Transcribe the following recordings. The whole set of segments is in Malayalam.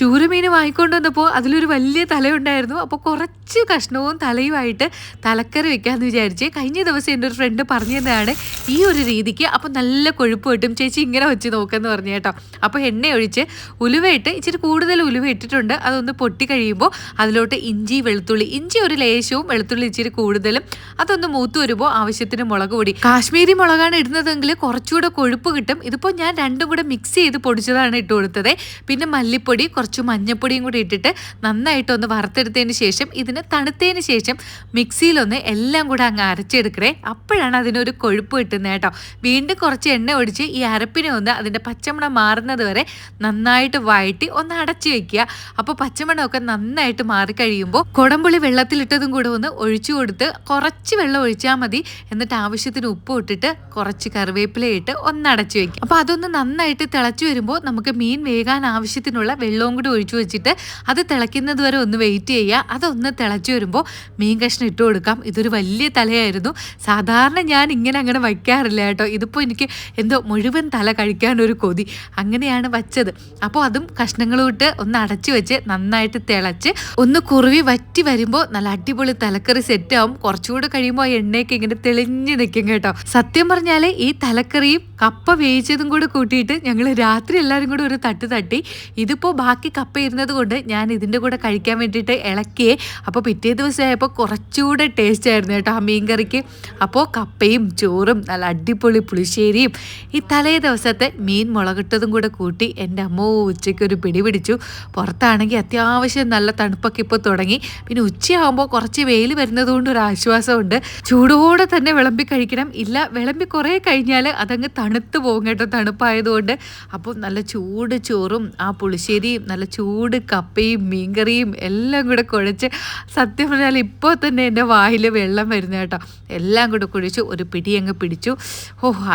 ചൂരമീൻ വാങ്ങിക്കൊണ്ട് വന്നപ്പോൾ അതിലൊരു വലിയ തലയുണ്ടായിരുന്നു. അപ്പോൾ കുറച്ച് കഷ്ണവും തലയുമായിട്ട് തലക്കറി വെക്കാമെന്ന് വിചാരിച്ച് കഴിഞ്ഞ ദിവസം എൻ്റെ ഒരു ഫ്രണ്ട് പറഞ്ഞു തന്നതാണ് ഈ ഒരു രീതിക്ക്. അപ്പോൾ നല്ല കൊഴുപ്പ് കിട്ടും, ചേച്ചി ഇങ്ങനെ വെച്ച് നോക്കാമെന്ന് പറഞ്ഞു കേട്ടോ. അപ്പോൾ എണ്ണ ഒഴിച്ച് ഉലുവയിട്ട് ഇച്ചിരി കൂടുതൽ ഉലുവ ഇട്ടിട്ടുണ്ട്. അതൊന്ന് പൊട്ടി കഴിയുമ്പോൾ അതിലോട്ട് ഇഞ്ചി വെളുത്തുള്ളി, ഇഞ്ചി ഒരു ലേശവും വെളുത്തുള്ളി ഇച്ചിരി കൂടുതലും, അതൊന്ന് മൂത്ത് വരുമ്പോൾ ആവശ്യത്തിന് മുളക് പൊടി. കാശ്മീരി മുളകാണ് ഇടുന്നതെങ്കിൽ കുറച്ചുകൂടെ കൊഴുപ്പ് കിട്ടും. ഇതിപ്പോൾ ഞാൻ രണ്ടും കൂടെ മിക്സ് ചെയ്ത് പൊടിച്ചതാണ് ഇട്ട് കൊടുത്തത്. പിന്നെ മല്ലിപ്പൊടി കുറച്ച് മഞ്ഞപ്പൊടിയും കൂടി ഇട്ടിട്ട് നന്നായിട്ടൊന്ന് വറുത്തെടുത്തതിന് ശേഷം ഇതിന് തണുത്തതിന് ശേഷം മിക്സിയിലൊന്ന് എല്ലാം കൂടെ അങ്ങ് അരച്ചെടുക്കണേ. അപ്പോഴാണ് അതിനൊരു കൊഴുപ്പ് കിട്ടുന്നത് കേട്ടോ. വീണ്ടും കുറച്ച് എണ്ണ ഒഴിച്ച് ഈ അരപ്പിനെ ഒന്ന് അതിൻ്റെ പച്ചമണം മാറുന്നത് വരെ നന്നായിട്ട് വഴറ്റി ഒന്ന് അടച്ചു വെക്കുക. അപ്പോൾ പച്ചമണമൊക്കെ നന്നായിട്ട് മാറിക്കഴിയുമ്പോൾ കുടംപുളി വെള്ളത്തിലിട്ടതും കൂടെ ഒന്ന് ഒഴിച്ചു കൊടുത്ത് കുറച്ച് വെള്ളം ഒഴിച്ചാൽ മതി. എന്നിട്ട് ആവശ്യത്തിന് ഉപ്പ് ഇട്ടിട്ട് കുറച്ച് കറിവേപ്പില ഇട്ട് ഒന്ന് അടച്ചു വെക്കും. അപ്പോൾ അതൊന്ന് നന്നായിട്ട് തിളച്ചു വരുമ്പോൾ നമുക്ക് മീൻ വേകാൻ ആവശ്യത്തിനുള്ള വെള്ളവും കൂടി ഒഴിച്ചു വെച്ചിട്ട് അത് തിളയ്ക്കുന്നത് വരെ ഒന്ന് വെയിറ്റ് ചെയ്യുക. അതൊന്ന് തിളച്ചു വരുമ്പോൾ മീൻ കഷ്ണം ഇട്ട് കൊടുക്കാം. ഇതൊരു വലിയ തലയായിരുന്നു. സാധാരണ ഞാൻ ഇങ്ങനെ അങ്ങനെ വയ്ക്കാറില്ല കേട്ടോ. ഇതിപ്പോൾ എനിക്ക് എന്തോ മുഴുവൻ തല കഴിക്കാനൊരു കൊതി, അങ്ങനെയാണ് വച്ചത്. അപ്പോൾ അതും കഷ്ണങ്ങളും ഇട്ട് ഒന്ന് അടച്ചു വെച്ച് നന്നായിട്ട് തിളച്ച് ഒന്ന് കുറുവി വറ്റി വരുമ്പോൾ നല്ല അടിപൊളി തലക്കറി സെറ്റാവും. കുറച്ചുകൂടെ കഴിയുമ്പോൾ ആ എണ്ണയൊക്കെ ഇങ്ങനെ തെളിഞ്ഞ് നിൽക്കും കേട്ടോ. സത്യം പറഞ്ഞാൽ ഈ തലക്കറിയും കപ്പ വേവിച്ചതും കൂടെ കൂട്ടിയിട്ട് ഞങ്ങൾ രാത്രി എല്ലാവരും കൂടെ ഒരു തട്ട് തട്ടി. ഇതിപ്പോൾ ബാക്കി കപ്പ ഇരുന്നത് കൊണ്ട് ഞാൻ ഇതിൻ്റെ കൂടെ കഴിക്കാൻ വേണ്ടിയിട്ട് ഇളക്കിയേ. അപ്പോൾ പിറ്റേ ദിവസമായപ്പോൾ കുറച്ചുകൂടെ ടേസ്റ്റ് ആയിരുന്നു കേട്ടോ ആ മീൻ കറിക്ക്. അപ്പോൾ കപ്പയും ചോറും നല്ല അടിപൊളി പുളിശ്ശേരിയും ഈ തലേ ദിവസത്തെ മീൻ മുളകിട്ടതും കൂടെ കൂട്ടി എൻ്റെ അമ്മോ ഉച്ചയ്ക്കൊരു പിടി പിടിച്ചു. പുറത്താണെങ്കിൽ അത്യാവശ്യം നല്ല തണുപ്പൊക്കെ ഇപ്പോൾ തുടങ്ങി. പിന്നെ ഉച്ചയാകുമ്പോൾ കുറച്ച് വെയിൽ വരുന്നത് കൊണ്ട് ഒരു ആശ്വാസമുണ്ട്. ചൂടോടെ തന്നെ വിളമ്പി കഴിക്കണം. ഇല്ല വിളമ്പി കുറേ കഴിഞ്ഞാൽ അതങ്ങ് തണുത്ത് പോകും കേട്ടോ, തണുപ്പായതുകൊണ്ട്. അപ്പോൾ നല്ല ചൂട് ചോറും ആ പുളിശ്ശേരിയും നല്ല ചൂട് കപ്പയും മീൻകറിയും എല്ലാം കൂടെ കുഴച്ച് സത്യം പറഞ്ഞാൽ ഇപ്പോൾ തന്നെ എൻ്റെ വായിൽ വെള്ളം വരുന്നു കേട്ടോ. എല്ലാം കൂടെ കുഴിച്ച് ഒരു പിടി അങ്ങ് പിടിച്ചു.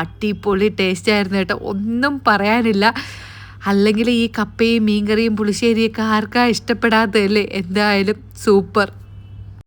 അടിപൊളി ടേസ്റ്റ് ആയിരുന്നു കേട്ടോ, ഒന്നും പറയാനില്ല. അല്ലെങ്കിൽ ഈ കപ്പയും മീൻകറിയും പുളിശ്ശേരിയൊക്കെ ആർക്കാ ഇഷ്ടപ്പെടാത്തതല്ലേ? എന്തായാലും സൂപ്പർ.